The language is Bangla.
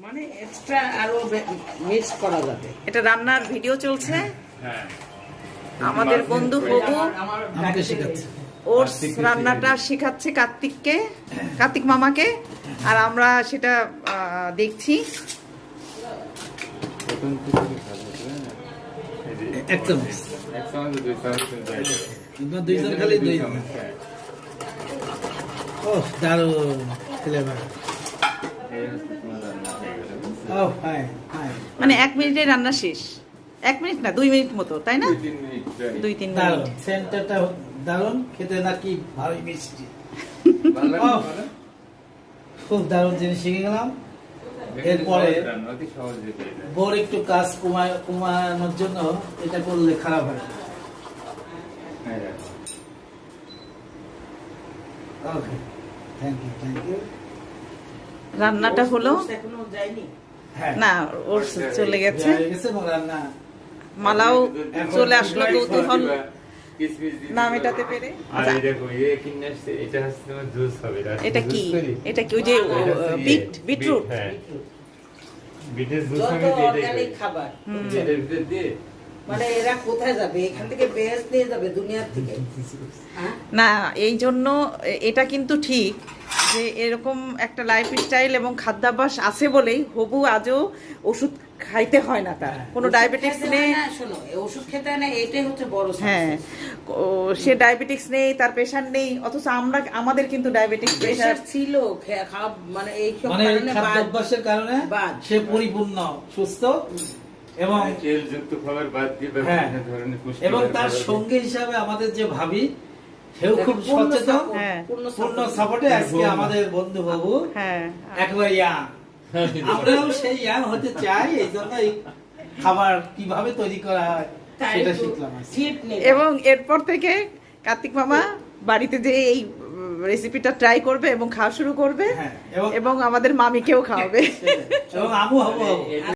মানে এক্সট্রা আরো মিক্স করা যাবে। এটা রান্নার ভিডিও চলছে। হ্যাঁ, আমাদের বন্ধু হবু আমাকে শেখাচ্ছে। ওর রান্নাটা শেখাচ্ছে কার্তিক মামাকে, আর আমরা সেটা দেখছি। প্রথম থেকে খাবো না, এক চামচ, এক চামচ দুই চামচ দেয়। তোমরা দুইজন খালি দুই। ও দারুণ ফ্লেভার। ও হাই হাই, মানে 1 মিনিটে রান্না শেষ। 1 মিনিট না, 2 মিনিট মতো, তাই না? 2-3 দারুণ মিনিট। সেন্টারটা দারুণ, খেতে নাকি ভালোই মিষ্টি। খুব দারুণ জিনিস শিখে গেলাম। এরপরে বোর একটু কাজ কমানোর জন্য এটা করলে খারাপ হয়। ওকে, থ্যাংক ইউ। রান্নাটা হলো এখনো যায়নি। হ্যাঁ না, ওর চলে গেছে। এবং রান্না মালাও চলে আসলো কৌতূহল নাম এটাতে পেরে। আচ্ছা, এটা কি? এটা কি ওই যে বিটরুট? অর্গানিক খাবার, মানে এরা কোথায় যাবে? এখান থেকে বেহেশত নিয়ে যাবে দুনিয়ার থেকে। না, এই জন্য এটা কিন্তু ঠিক যে এরকম একটা লাইফস্টাইল এবং খাদ্যাভ্যাস আছে বলেই হবু আজও ওষুধ খাইতে হয় না, তার কোনো ডায়াবেটিক্স নেই। শোনো, ওষুধ খেতে হয় না, এটাই হচ্ছে বড়। হ্যাঁ, সে ডায়াবেটিক্স নেই, তার প্রেশার নেই, অথচ আমাদের কিন্তু ডায়াবেটিক্স প্রেশার ছিল। মানে এই খাদ্যাভ্যাসের কারণে সে পরিপূর্ণ সুস্থ এবং তেলযুক্ত খাবার বাদ দিয়ে বিভিন্ন ধরনের পুষ্টি। এবং তার সঙ্গে হিসাবে আমাদের যে ভাবি, সেও খুব সচেতন, পূর্ণ সাপোর্টে আজকে আমাদের বন্ধু বাবু একবার ইয়াং। আমরাও সেই ইয়াং হতে চাই, এই জন্য এই খাবার কিভাবে তৈরি করা হয় সেটা শিখলাম। এবং এরপর থেকে কার্তিক মামা বাড়িতে যে এই রেসিপিটা ট্রাই করবে এবং খাওয়া শুরু করবে, এবং আমাদের মামিকেও খাওয়াবে। এবং আমু হবো।